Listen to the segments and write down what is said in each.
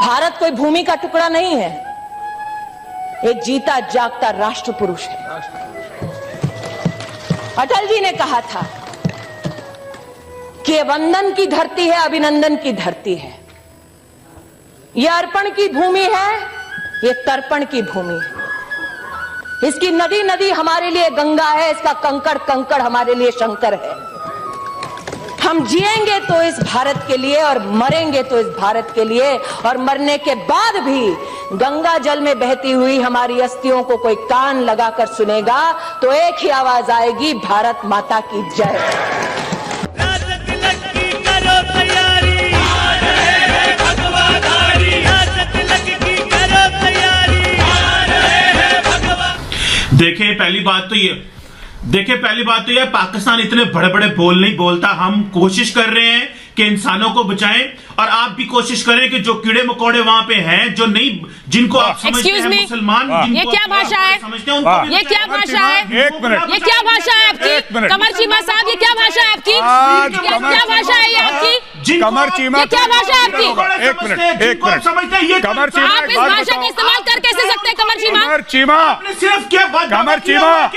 भारत कोई भूमि का टुकड़ा नहीं है, एक जीता जागता राष्ट्र पुरुष है। अटल जी ने कहा था कि वंदन की धरती है, अभिनंदन की धरती है, यह अर्पण की भूमि है, ये तर्पण की भूमि है। इसकी नदी नदी हमारे लिए गंगा है, इसका कंकड़ कंकड़ हमारे लिए शंकर है। हम जिएंगे तो इस भारत के लिए और मरेंगे तो इस भारत के लिए, और मरने के बाद भी गंगा जल में बहती हुई हमारी अस्थियों को कोई कान लगाकर सुनेगा तो एक ही आवाज आएगी, भारत माता की जय। देखिए पहली बात तो ये पाकिस्तान इतने बड़े बड़े बोल नहीं बोलता। हम कोशिश कर रहे हैं कि इंसानों को बचाएं, और आप भी कोशिश करें कि जो कीड़े मकोड़े वहां पे हैं, जो नहीं, जिनको आप समझते हैं मुसलमान, ये क्या भाषा है? समझते हैं उनको, ये क्या भाषा है? एक मिनट, ये क्या भाषा है आपकी? कमर चीमा साहब, ये क्या भाषा है आपकी? क्या भाषा है ये आपकी? कमर चीमा, ये क्या भाषा है आपकी? एक मिनट, समझते हैं ये कमर चीमा, आप इस भाषा का इस्तेमाल कर कैसे सकते हैं? कमर चीमा, कमर चीमा, सिर्फ क्या बात, कमर चीमा,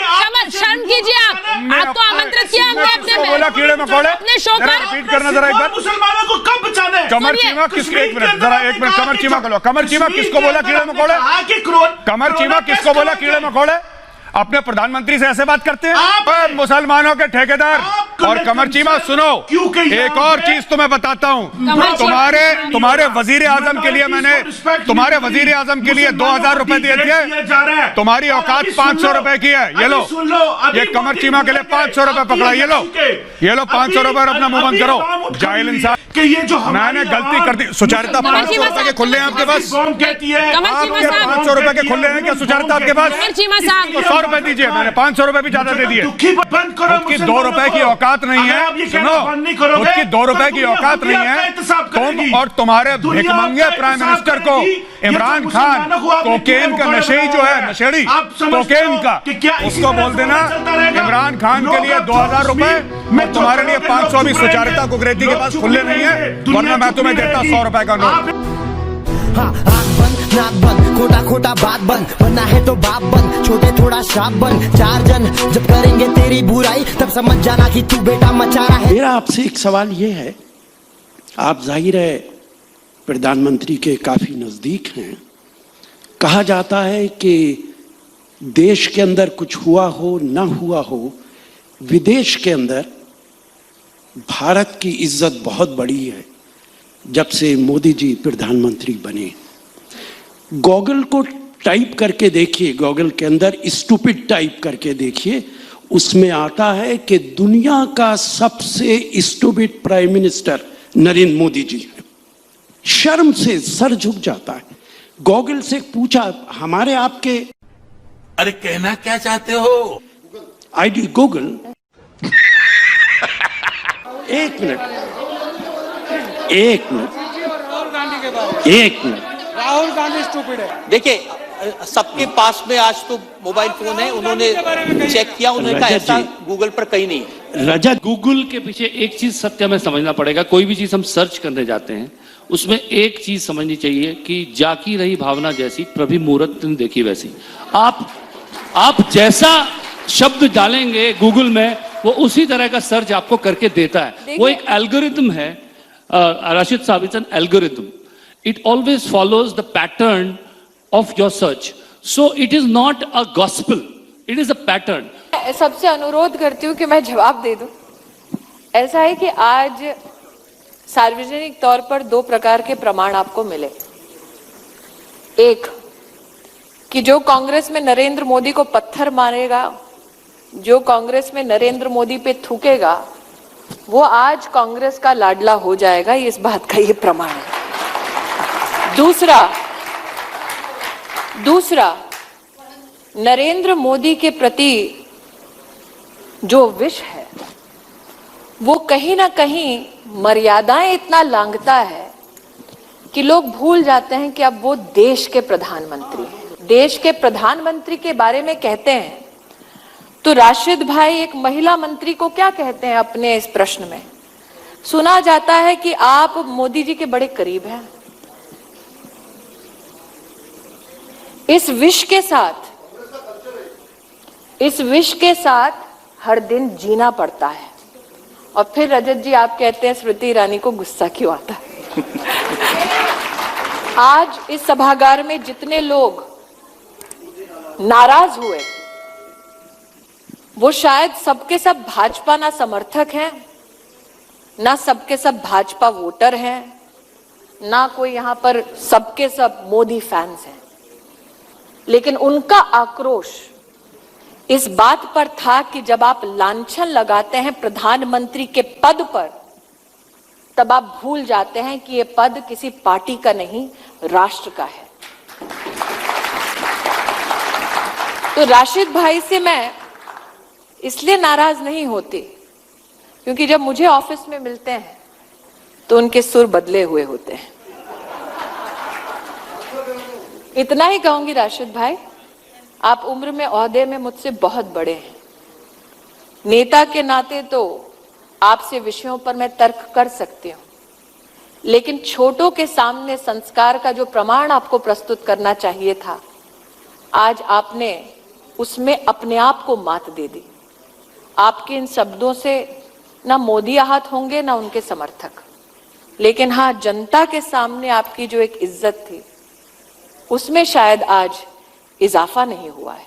शर्म कीजिए आप। आपको आमंत्रित किया हमने अपने बोला कीड़े मकोड़े, अपने शो पर। रिपीट करना जरा एक बार। मुसलमानों को कब बचाना है? कमर चीमा किसको, एक मिनट जरा, एक मिनट, कमर चीमा को लो। कमर चीमा किसको बोला कीड़े मकोड़े? कमर चीमा किसको बोला कीड़े मकोड़े? अपने प्रधानमंत्री से ऐसे बात करते हैं? मुसलमानों के ठेकेदार। और कमर चीमा सुनो, एक और चीज तुम्हें बताता हूँ, तुम्हारे वजीर आजम के लिए मैंने, तुम्हारे वजीर आजम के लिए 2000 रुपए दिए थे। तुम्हारी औकात 500 रुपए की है, ये लो। ये कमर चीमा के लिए 500 रुपए पकड़ा, ये लो, ये लो 500 रुपए, अपना मुंह बंद करो। जाहिल इंसान, मैंने गलती कर दी। सुचारिता 500 रुपए के खुले हैं आपके पास? आपके 500 रुपए के खुले हैं क्या सुचारिता आपके पास? 100 रुपए दीजिए, मैंने 500 रुपए भी ज्यादा दे दिए। उसकी 2 रुपए की औकात नहीं है, सुनो, उसकी 2 रुपए की औकात नहीं है। तुम और तुम्हारे भिखमंगे प्राइम मिनिस्टर को, इमरान खान, कोकेन का नशेड़ी जो है, नशेड़ी कोकेन का, उसको बोल देना इमरान खान के लिए 2000 रुपए, और तुम्हारे लिए 500 भी सुचारिता कुकरेती के पास खुले नहीं है, वरना मैं तुम्हें देता 100 रुपए का नोट। हाँ, आँख बंद, नाक बंद, खोटा खोटा बात बंद, बनना है तो बाप बंद, छोटे थोड़ा श्राप बंद। 4 जन जब करेंगे तेरी बुराई, तब समझ जाना कि तू बेटा मचा रहा है। मेरा आपसे एक सवाल ये है, आप जाहिर है प्रधानमंत्री के काफी नजदीक हैं। कहा जाता है कि देश के अंदर कुछ हुआ हो ना हुआ हो, विदेश के अंदर भारत की इज्जत बहुत बड़ी है जब से मोदी जी प्रधानमंत्री बने। गूगल को टाइप करके देखिए, गूगल के अंदर स्टूपिड टाइप करके देखिए, उसमें आता है कि दुनिया का सबसे stupid prime minister Narendra Modi ji है। शर्म से सर झुक जाता है। गूगल से पूछा हमारे आपके, अरे कहना क्या चाहते हो? ID Google. एक मिनट, राहुल गांधी स्टूपिड है। देखिए सबके पास में आज तो मोबाइल फोन है, उन्होंने चेक किया, उन्होंने कहा ऐसा गूगल पर कहीं नहीं है। रजत, गूगल के पीछे एक चीज सत्य में समझना पड़ेगा। कोई भी चीज हम सर्च करने जाते हैं, उसमें एक चीज समझनी चाहिए कि जाकी रही भावना जैसी, प्रभु मुहूर्त ने देखी वैसी। आप जैसा शब्द डालेंगे गूगल में, वो उसी तरह का सर्च आपको करके देता है। वो एक एल्गोरिथम है, राशिद साहब, it's an algorithm. It always follows the pattern of your search. So it is not a gospel. It is a pattern. सबसे अनुरोध करती हूँ कि मैं जवाब दे दूं। ऐसा है कि आज सार्वजनिक तौर पर 2 प्रकार के प्रमाण आपको मिले। एक कि जो कांग्रेस में नरेंद्र मोदी को पत्थर मारेगा, जो कांग्रेस में नरेंद्र मोदी पे थूकेगा, वो आज कांग्रेस का लाडला हो जाएगा। इस बात का ये प्रमाण है। दूसरा नरेंद्र मोदी के प्रति जो विष है, वो कहीं ना कहीं मर्यादाएं इतना लांघता है कि लोग भूल जाते हैं कि अब वो देश के प्रधानमंत्री हैं। देश के प्रधानमंत्री के बारे में कहते हैं तो राशिद भाई एक महिला मंत्री को क्या कहते हैं अपने इस प्रश्न में? सुना जाता है कि आप मोदी जी के बड़े करीब हैं। इस विष के साथ हर दिन जीना पड़ता है। और फिर रजत जी आप कहते हैं स्मृति ईरानी को गुस्सा क्यों आता है? आज इस सभागार में जितने लोग नाराज हुए वो शायद सबके सब भाजपा ना समर्थक हैं, ना सबके सब भाजपा वोटर हैं, ना कोई यहां पर सबके सब मोदी फैंस हैं। लेकिन उनका आक्रोश इस बात पर था कि जब आप लांछन लगाते हैं प्रधानमंत्री के पद पर, तब आप भूल जाते हैं कि यह पद किसी पार्टी का नहीं, राष्ट्र का है। तो राशिद भाई से मैं इसलिए नाराज नहीं होती क्योंकि जब मुझे ऑफिस में मिलते हैं तो उनके सुर बदले हुए होते हैं। इतना ही कहूंगी राशिद भाई, आप उम्र में ओहदे में मुझसे बहुत बड़े हैं। नेता के नाते तो आपसे विषयों पर मैं तर्क कर सकती हूं, लेकिन छोटों के सामने संस्कार का जो प्रमाण आपको प्रस्तुत करना चाहिए था, आज आपने उसमें अपने आप को मात दे दी। आपके इन शब्दों से ना मोदी आहत होंगे ना उनके समर्थक, लेकिन हाँ, जनता के सामने आपकी जो एक इज्जत थी उसमें शायद आज इजाफा नहीं हुआ है।